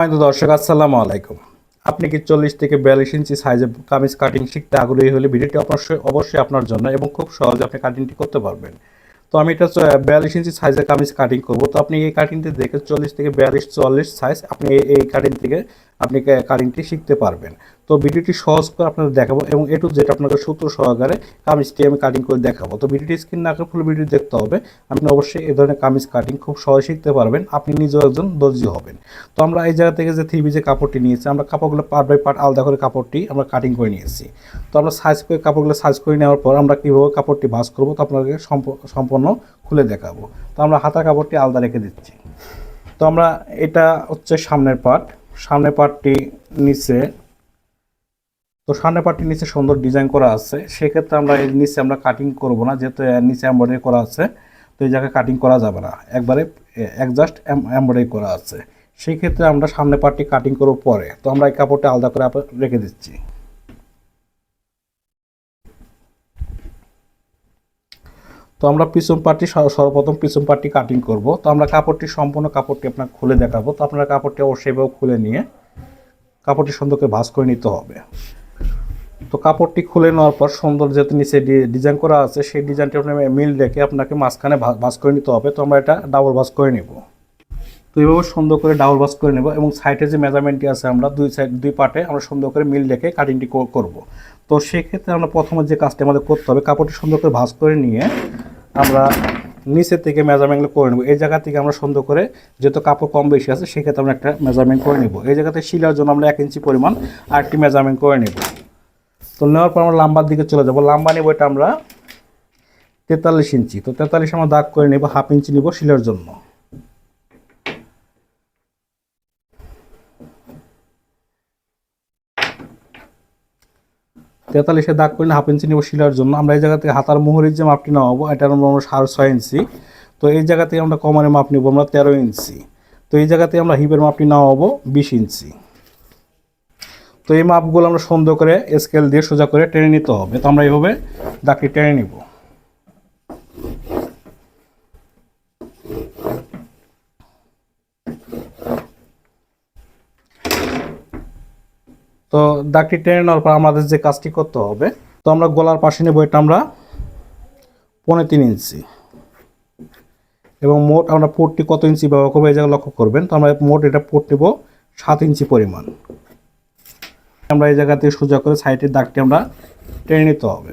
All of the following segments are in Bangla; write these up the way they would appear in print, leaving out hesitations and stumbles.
দর্শক আসসালামু আলাইকুম। আপনি কি 40 থেকে 42 ইঞ্চি সাইজে কামিজ কাটিং শিখতে আগ্রহী হলে ভিডিওটি অবশ্যই আপনার জন্য এবং খুব সহজে আপনি কাটিংটি করতে পারবেন। তো আমি এটা 42 ইঞ্চি সাইজের কামিজ কাটিং করব। তো আপনি এই কাটিংটি দেখে 40 থেকে 42 44 সাইজ আপনি এই কাটিং থেকে আপনি কাটিংটি শিখতে পারবেন। তো ভিডিওটি সহজ করে আপনাদের দেখাবো এবং এ টু জেড আপনাকে সূত্র সহকারে কামিজটি আমি কাটিং করে দেখাবো। তো ভিডিওটি স্ক্রিন না করে ফুল ভিডিও দেখতে হবে। আপনি অবশ্যই এই ধরনের কামিজ কাটিং খুব সহজে শিখতে পারবেন। আপনি নিজেও একজন দর্জি হবেন। তো আমরা এই জায়গা থেকে যে থ্রি পিসের কাপড়টি নিয়েছি, আমরা কাপড়গুলো পার্ট বাই পার্ট আলাদা করে কাপড়টি আমরা কাটিং করে নিয়েছি। তো আমরা সাইজ করে কাপড়গুলো সাইজ করে নেওয়ার পর আমরা কীভাবে কাপড়টি ভাঁজ করবো তো আপনাকে সম্পূর্ণ খুলে দেখাবো। তো আমরা হাতার কাপড়টি আলাদা রেখে দিচ্ছি। তো আমরা এটা হচ্ছে সামনের পার্টটি নিচে, তো সামনের পার্টটি নিচে সুন্দর ডিজাইন করা আছে। সেক্ষেত্রে আমরা এর নিচে আমরা কাটিং করব না, যেহেতু নিচে এমব্রয়ডারি করা আছে। তো এই জায়গায় কাটিং করা যাবে না, একবারে একজাস্ট এমব্রয়ডারি করা আছে। সেই ক্ষেত্রে আমরা সামনের পার্টটি কাটিং করব পরে। তো আমরা এই কাপড়টা আলাদা করে রেখে দিচ্ছি। তো আমরা পিছন পার্টটি সর্বপ্রথম পিছন পার্টটি কাটিং করব। তো আমরা সম্পূর্ণ কাপড়টি আপনাকে খুলে দেখাবো। তো আপনারা কাপড়টি অবশ্যই খুলে নিয়ে কাপড়টি সুন্দর করে ভাঁজ করে নিতে হবে। তো কাপড়টি খুলে নেওয়ার পর সুন্দর যেহেতু নিচে ডিজাইন করা আছে, সেই ডিজাইনটি আপনি মিল রেখে আপনাকে মাঝখানে ভাঁজ করে নিতে হবে। তো আমরা এটা ডাবল ভাঁজ করে নেব। তো এইভাবে সুন্দর করে ডাবল ভাঁজ করে নেব এবং সাইডে যে মেজারমেন্টটি আছে আমরা দুই পার্টে আমরা সুন্দর করে মিল রেখে কাটিংটি করব। তো সেক্ষেত্রে আমরা প্রথমে যে কাজটি আমাদের করতে হবে, কাপড়টি সুন্দর করে ভাঁজ করে নিয়ে আমরা নিচের থেকে মেজারমেন্টগুলো করে নেব। এই জায়গা থেকে আমরা সুন্দর করে, যেহেতু কাপড় কম বেশি আছে, সেক্ষেত্রে আমরা একটা মেজারমেন্ট করে নেব। এই জায়গাতে শিলার জন্য আমরা 1 ইঞ্চি পরিমাণ আরেকটি মেজারমেন্ট করে নেব। তো নেওয়ার পর আমরা লাম্বার দিকে চলে যাব। লাম্বা নেব এটা আমরা 43 ইঞ্চি। তো 43 আমরা দাগ করে নেব, হাফ ইঞ্চি নেব শিলার জন্য। তেতাল্লিশে দাগ করে হাফ ইঞ্চি নেব শিলার জন্য। আমরা এই জায়গা থেকে হাতার মোহরের যে মাপটি নেওয়াবো এটা আমরা 6.5 ইঞ্চি। তো এই জায়গা থেকে আমরা কমারের মাপ নেব আমরা 13 ইঞ্চি। তো এই জায়গা থেকে আমরা হিপের মাপটি নেওয়াবো 20 ইঞ্চি। তো এই মাপগুলো আমরা সুন্দর করে স্কেল দিয়ে সোজা করে টেনে নিতে হবে। তো আমরা এইভাবে দাগটি টেনে নিব। তো দাগটি টেনে নেওয়ার পর আমাদের যে কাজটি করতে হবে, তো আমরা গলার পাশে নেব এটা আমরা 3.5 ইঞ্চি এবং মোট আমরা পোর্টটি কত ইঞ্চি ব্যবহার করবো এই জায়গায় লক্ষ্য করবেন। তো আমরা মোট এটা পোর্ট নেব 7 ইঞ্চি পরিমাণ। আমরা এই জায়গা থেকে সোজা করে সাইডের দাগটি আমরা টেনে নিতে হবে।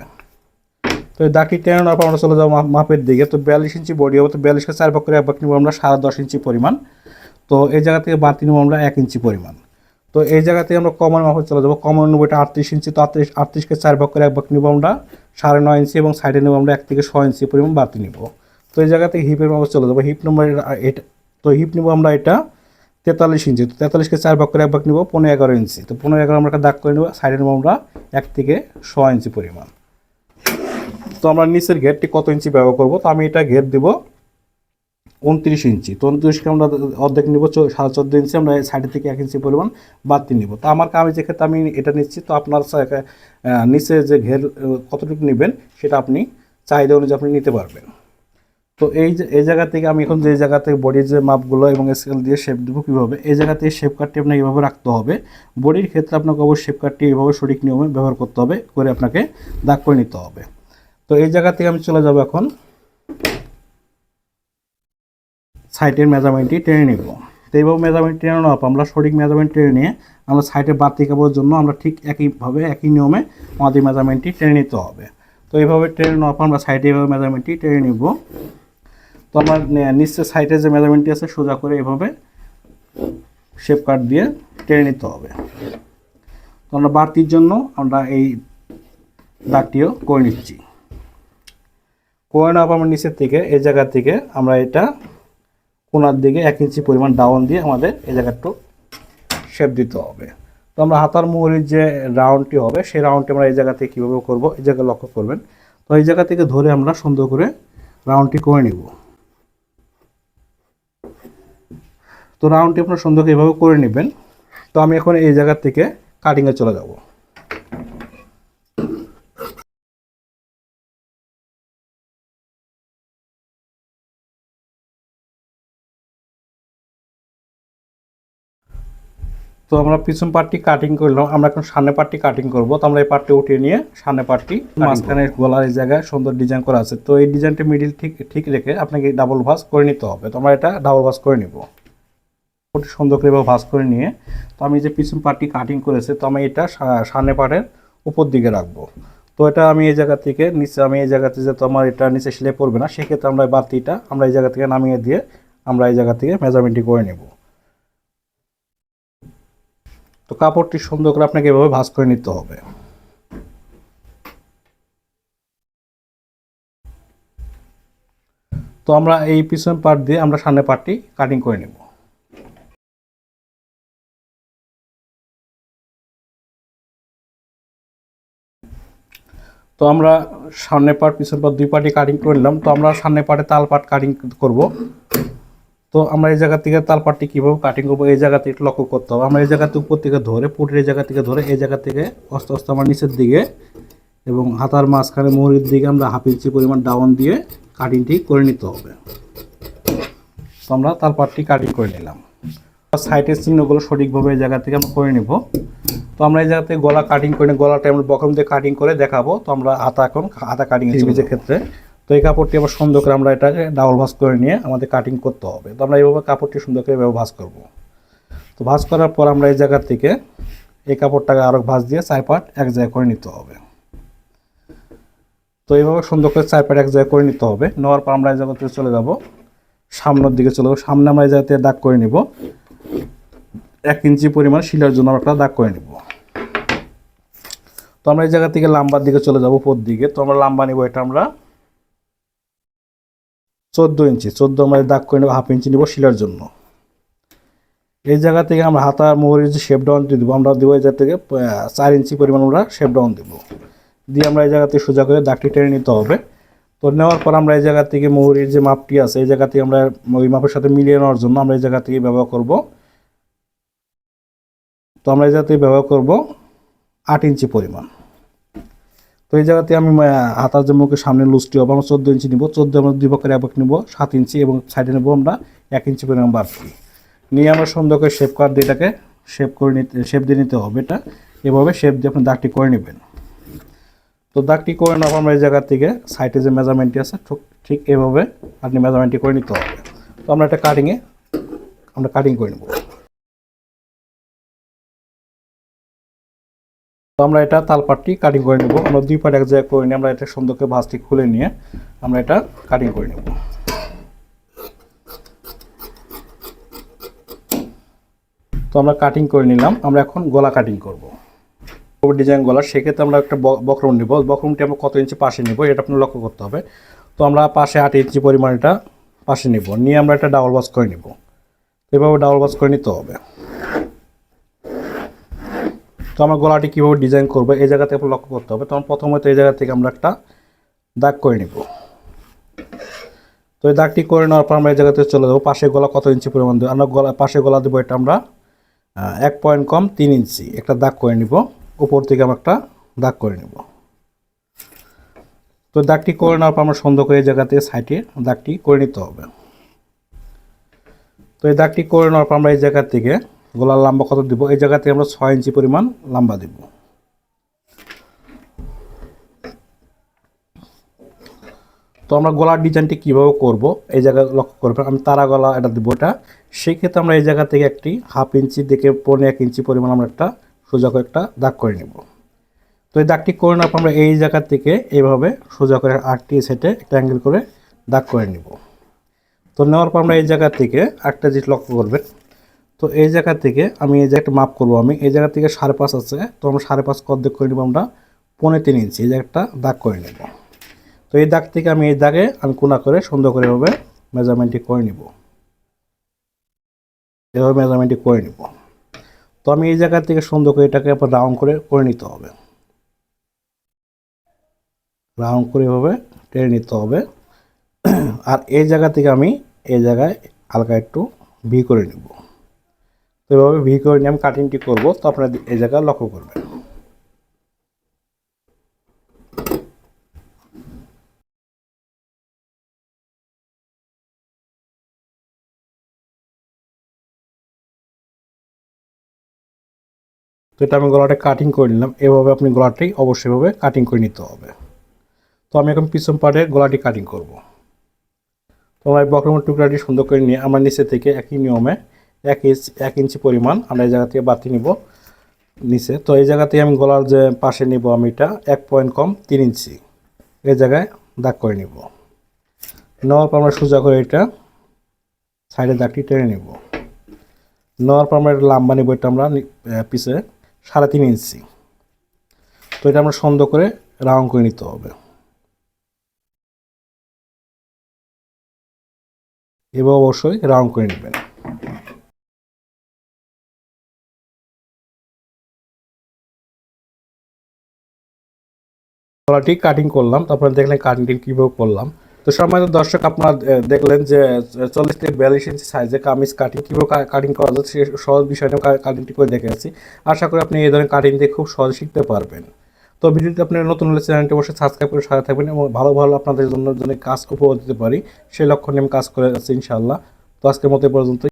তো এই দাগটি টেনে নেওয়ার পর আমরা চলে যাবো মাপের দিকে। তো 42 ইঞ্চি বডি হবে, তো 42কে 4 ভাগ করে 1 ভাগ নেব আমরা 10.5 ইঞ্চি পরিমাণ। তো এই জায়গা থেকে বাড়তি নেব আমরা 1 ইঞ্চি পরিমাণ। তো এই জায়গা থেকে আমরা কমন মাপে চলে যাবো। কমন নেব এটা 38 ইঞ্চি। তো 38কে 4 ভাগ করে 1 ভাগ নেব আমরা 9.5 ইঞ্চি এবং সাইডে নেব আমরা 1 থেকে 6 ইঞ্চি পরিমাণ বাড়তি নেব। তো এই জায়গা থেকে হিপের মাপে চলে যাবো। হিপ নম্বর এটা, তো হিপ নেব আমরা এটা 43 ইঞ্চি। তো 43কে 4 ভাগ করে 1 ভাগ নেব 15-11 ইঞ্চি। তো 15-11 আমরা একটা দাগ করে নেব। সাইডে নেব আমরা 1 থেকে 6 ইঞ্চি পরিমাণ। তো আমরা নিচের ঘেরটি কত ইঞ্চি ব্যবহার করব, তো আমি এটা ঘের দেব 29 ইঞ্চি। তো 29কে আমরা অর্ধেক নেব 14.5 ইঞ্চি। আমরা সাইডের থেকে 1 ইঞ্চি পরিমাণ বাড়তি নেব। তো আমার কামিজের ক্ষেত্রে আমি এটা নিচ্ছি। তো আপনার নিচে যে ঘের কতটুকু নেবেন সেটা আপনি চাহিদা অনুযায়ী আপনি নিতে পারবেন। তো এই জায়গা থেকে আমি এখন যে জায়গা থেকে বডির যে মাপগুলো এবং স্কেল দিয়ে শেপ দেবো কীভাবে, এই জায়গা থেকে শেপ কাটটি আপনাকে এইভাবে রাখতে হবে। বডির ক্ষেত্রে আপনাকে অবশ্যই শেপ কাটটি এইভাবে সঠিক নিয়মে ব্যবহার করতে হবে, করে আপনাকে দাগ করে নিতে হবে। তো এই জায়গা থেকে আমি চলে যাব এখন সাইডের মেজারমেন্টটি টেনে নিব। তো এইভাবে মেজারমেন্ট টেনে নেওয়ার পর আমরা সঠিক মেজারমেন্ট টেনে নিয়ে আমরা সাইডের বাড়তি কাপড়ের জন্য আমরা ঠিক একইভাবে একই নিয়মে আমাদের মেজারমেন্টটি টেনে নিতে হবে। তো এইভাবে টেনে নেওয়ার পর আমরা সাইডে এইভাবে মেজারমেন্টটি টেনে নিব। তো আমরা নিচের সাইডে যে মেজারমেন্টটি আছে সোজা করে এভাবে শেপ কাট দিয়ে টেনে নিতে হবে। তো আমরা বাড়তির জন্য আমরা এই দাগটিও করে নিচ্ছি। করে নেওয়ার পর আমরা নিচের থেকে এই জায়গা থেকে আমরা এটা কোনার দিকে 1 ইঞ্চি পরিমাণ ডাউন দিয়ে আমাদের এই জায়গাটা শেপ দিতে হবে। তো আমরা হাতার মোহরের যে রাউন্ডটি হবে সেই রাউন্ডটি আমরা এই জায়গা থেকে কীভাবে করব এই জায়গায় লক্ষ্য করবেন। তো এই জায়গা থেকে ধরে আমরা সুন্দর করে রাউন্ডটি করে নিব। তো রাউন্ডটি আপনার সুন্দর করে এভাবে করে নেবেন। তো আমি এখন এই জায়গা থেকে কাটিংয়ে চলে যাব। তো আমরা পিছন পার্টটি কাটিং করলাম, আমরা এখন সামনে পার্টটি কাটিং করব। তো আমরা এই পার্টটি উঠিয়ে নিয়ে সামনে পার্টটি মাঝখানে গলার এই জায়গায় সুন্দর ডিজাইন করা আছে, তো এই ডিজাইনটি মিডিল ঠিক ঠিক রেখে আপনাকে ডাবল ভাঁজ করে নিতে হবে। তো আমরা এটা ডাবল ভাঁজ করে নিব, সুন্দর করে ভাঁজ করে নিয়ে তো আমি যে পিছন পার্টটি কাটিং করেছে, তো আমি এটা সামনে পার্টের উপর দিকে রাখবো। তো এটা আমি এই জায়গা থেকে নিচে, আমি এই জায়গাতে যে তোমার এটা নিচে সেলাই পড়বে না, সেক্ষেত্রে আমরা বাতিটা আমরা এই জায়গা থেকে নামিয়ে দিয়ে আমরা এই জায়গা থেকে মেজারমেন্টটি করে নেব। তো কাপড়টি সুন্দর করে আপনাকে এভাবে ভাঁজ করে নিতে হবে। তো আমরা এই পিছন পার্ট দিয়ে আমরা সামনে পার্টটি কাটিং করে নেব। তো আমরা সামনে পার্ট পিছন পার্ট দুই পার্টই কাটিং করে নিলাম। তো আমরা সামনে পার্টে তাল পার্ট কাটিং করব। তো আমরা এই জায়গা থেকে তাল পাটটি কীভাবে কাটিং করবো এই জায়গা থেকে লক্ষ্য করতে হবে। আমরা এই জায়গাতে উপর থেকে ধরে পুটের এই জায়গা থেকে ধরে এই জায়গা থেকে আস্তে আস্তে আমার নিচের দিকে এবং হাতার মাঝখানে মুহুরির দিকে আমরা হাফ ইঞ্চি পরিমাণ ডাউন দিয়ে কাটিংটি করে নিতে হবে। তো আমরা তাল পাটটি কাটিং করে নিলাম। সাইডের চিহ্নগুলো সঠিকভাবে এই জায়গা থেকে আমরা করে নিব। তো আমরা এই জায়গা থেকে গলা কাটিং করে নিই, গলাটা আমরা বকম দিয়ে কাটিং করে দেখাবো। তো আমরা হাতা এখন হাতা কাটিং এর ক্ষেত্রে তো এই কাপড়টি আবার সুন্দর করে আমরা এটাকে ডাবল ভাঁজ করে নিয়ে আমাদের কাটিং করতে হবে। তো আমরা এইভাবে কাপড়টি সুন্দর করে এভাবে ভাঁজ করব। তো ভাঁজ করার পর আমরা এই জায়গা থেকে এই কাপড়টাকে আরও ভাঁজ দিয়ে চার পার্ট এক জায়গায় করে নিতে হবে। তো এইভাবে সুন্দর করে চার পার্ট এক জায়গায় করে নিতে হবে। নেওয়ার পর আমরা এই জায়গাতে চলে যাব সামনের দিকে, চলে যাবো সামনে আমরা এই জায়গাতে দাগ করে নিব 1 ইঞ্চি পরিমাণ শিলার জন্য আমরা একটা দাগ করে নিব। তো আমরা এই জায়গা থেকে লাম্বার দিকে চলে যাব উপর দিকে। তো আমরা লাম্বা নিব, এটা আমরা 14 ইঞ্চি, 14 আমরা দাগ করে নেব, হাফ ইঞ্চি নিব শিলার জন্য। এই জায়গা থেকে আমরা হাতা মোহরের যে শেপ ডাউন দিয়ে দেবো, আমরা দেবো এই জায়গা থেকে 4 ইঞ্চি পরিমাণ আমরা শেপ ডাউন দেবো, দিয়ে আমরা এই জায়গা থেকে সোজা করে দাগটি টেনে নিতে হবে। তো নেওয়ার পর আমরা এই জায়গা থেকে মোহরের যে মাপটি আছে এই জায়গা থেকে আমরা ওই মাপের সাথে মিলিয়ে নেওয়ার জন্য আমরা এই জায়গা থেকে ব্যবহার করব। তো আমরা এই জায়গা থেকে ব্যবহার করব 8 ইঞ্চি পরিমাণ। তো এই জায়গাতে আমি হাতার যে মুখের সামনে লুজটি হবে আমরা 14 ইঞ্চি নিব, 14 আমরা দুই পক্ষের এক পক্ষ নিব 7 ইঞ্চি এবং সাইডে নেব আমরা 1 ইঞ্চি পরিমাণ বাড়তি নিয়ে আমরা সুন্দর করে শেপ কাট দিয়ে এটাকে শেপ করে নিতে, শেপ দিয়ে নিতে হবে। এটা এভাবে শেপ দিয়ে আপনি দাগটি করে নেবেন। তো দাগটি করে নেওয়ার পর আমরা এই জায়গা থেকে সাইডে যে মেজারমেন্টটি আছে ঠিক এভাবে আপনি মেজারমেন্টটি করে নিতে হবে। তো আমরা এটা কাটিংয়ে আমরা কাটিং করে নেব। তো আমরা এটা তাল পাটটি কাটিং করে নেব। আমরা দুই পাট এক জায়গায় করে নিয়ে আমরা এটা সুন্দর করে ভাঁজটি খুলে নিয়ে আমরা এটা কাটিং করে নেব। তো আমরা কাটিং করে নিলাম, আমরা এখন গলা কাটিং করব ডিজাইন গলা। সেক্ষেত্রে আমরা একটা বক্রম নিব, বক্রমটি আমরা কত ইঞ্চি পাশে নিব এটা আপনার লক্ষ্য করতে হবে। তো আমরা পাশে 8 ইঞ্চি পরিমাণ এটা পাশে নিব, নিয়ে আমরা এটা ডাবল ভাঁজ করে নিব। এভাবে ডাবল ভাঁজ করে নিতে হবে। তো আমরা গলাটি কীভাবে ডিজাইন করবো এই জায়গা থেকে লক্ষ্য করতে হবে। তখন প্রথমত এই জায়গা থেকে আমরা একটা দাগ করে নিব। তো এই দাগটি করে নেওয়ার পর আমরা এই জায়গাতে চলে যাবো পাশে গলা কত ইঞ্চি পরিমাণ দেবো, আমরা গলা পাশে গলা দেবো এটা আমরা 1 পয়েন্ট কম 3 ইঞ্চি একটা দাগ করে নিব। উপর থেকে আমরা একটা দাগ করে নিব। তো দাগটি করে নেওয়ার পর আমরা সুন্দর করে এই জায়গা থেকে সাইডে দাগটি করে নিতে হবে। তো এই দাগটি করে নেওয়ার পর আমরা এই জায়গা থেকে গলার লম্বা কত দিব এই জায়গা থেকে আমরা 6 ইঞ্চি পরিমাণ লম্বা দেব। তো আমরা গলার ডিজাইনটি কীভাবে করব এই জায়গায় লক্ষ্য করবেন, আমি তারা গলা এটা দেবো এটা। সেক্ষেত্রে আমরা এই জায়গা থেকে একটি হাফ ইঞ্চি থেকে 1.5 ইঞ্চি পরিমাণ আমরা একটা সোজা করে একটা দাগ করে নেব। তো এই দাগটি করে নেওয়ার পর আমরা এই জায়গা থেকে এইভাবে সোজা করে 8টি সেটে একটা অ্যাঙ্গেল করে দাগ করে নেব। তো নেওয়ার পর আমরা এই জায়গা থেকে একটা জিনিস লক্ষ্য করবেন, তো এই জায়গা থেকে আমি এই জায়গাটা মাপ করব, আমি এই জায়গা থেকে 5.5 আছে, তো আমরা 5.5 কত করে নেব আমরা 3.5 ইঞ্চি এই জায়গাটা দাগ করে নেব। তো এই দাগ থেকে আমি এই দাগে আমি কোনা করে সুন্দর করে এভাবে মেজারমেন্টটি করে নিব, এভাবে মেজারমেন্টটি করে নিব। তো আমি এই জায়গা থেকে সুন্দর করে এটাকে আবার রাউন্ড করে নিতে হবে, রাউন্ড করে এভাবে টেনে নিতে হবে। আর এই জায়গা থেকে আমি এই জায়গায় হালকা একটু ভি করে নিব। তো এভাবে ভি করে নিয়ে আমি কাটিংটি করবো। তো আপনারা এই জায়গায় লক্ষ্য করবেন। তো এটা আমি গলাটা কাটিং করে নিলাম। এভাবে আপনি গলাটি অবশ্যই ভাবে কাটিং করে নিতে হবে। তো আমি এখন পিছন পার্টে গলাটি কাটিং করব। তো আমরা এই বক্রম টুকরাটি সুন্দর করে নিয়ে আমরা নিচে থেকে একই নিয়মে 1 ইঞ্চি পরিমাণ আমরা এই জায়গা থেকে বাতি নিব নিচে। তো এই জায়গা থেকে আমি গলার যে পাশে নিব আমি এটা 1 পয়েন্ট কম 3 ইঞ্চি এই জায়গায় দাগ করে নিব। নেওয়ার পর আমরা সোজা করে এটা সাইডে দাগটি টেনে নিব। নেওয়ার পর আমরা লম্বা নিব, এটা আমরা পিছে 3.5 ইঞ্চি। তো এটা আমরা সুন্দর করে রাউন্ড করে নিতে হবে। এবার অবশ্যই রাউন্ড করে নেবেন। গলাটি কাটিং করলাম, তারপরে দেখলেন কাটিংটি কীভাবে করলাম। তো সম্মানিত দর্শক, আপনারা দেখলেন যে 40 থেকে 42 ইঞ্চি সাইজে কামিজ কাটিং কীভাবে কাটিং করা যায় সে সহজ বিষয়টা কাটিংটি করে দেখেছি। আশা করি আপনি এই ধরনের কাটিং দিয়ে খুব সহজে শিখতে পারবেন। তো ভিডিওটি আপনি নতুন হলে চ্যানেলটি অবশ্যই সাবস্ক্রাইব করে সাথে থাকবেন এবং ভালো ভালো আপনাদের জন্য কাজ উপহার দিতে পারি সেই লক্ষ্য নিয়ে আমি কাজ করে যাচ্ছি ইনশাআল্লাহ। তো আজকের মতো পর্যন্ত।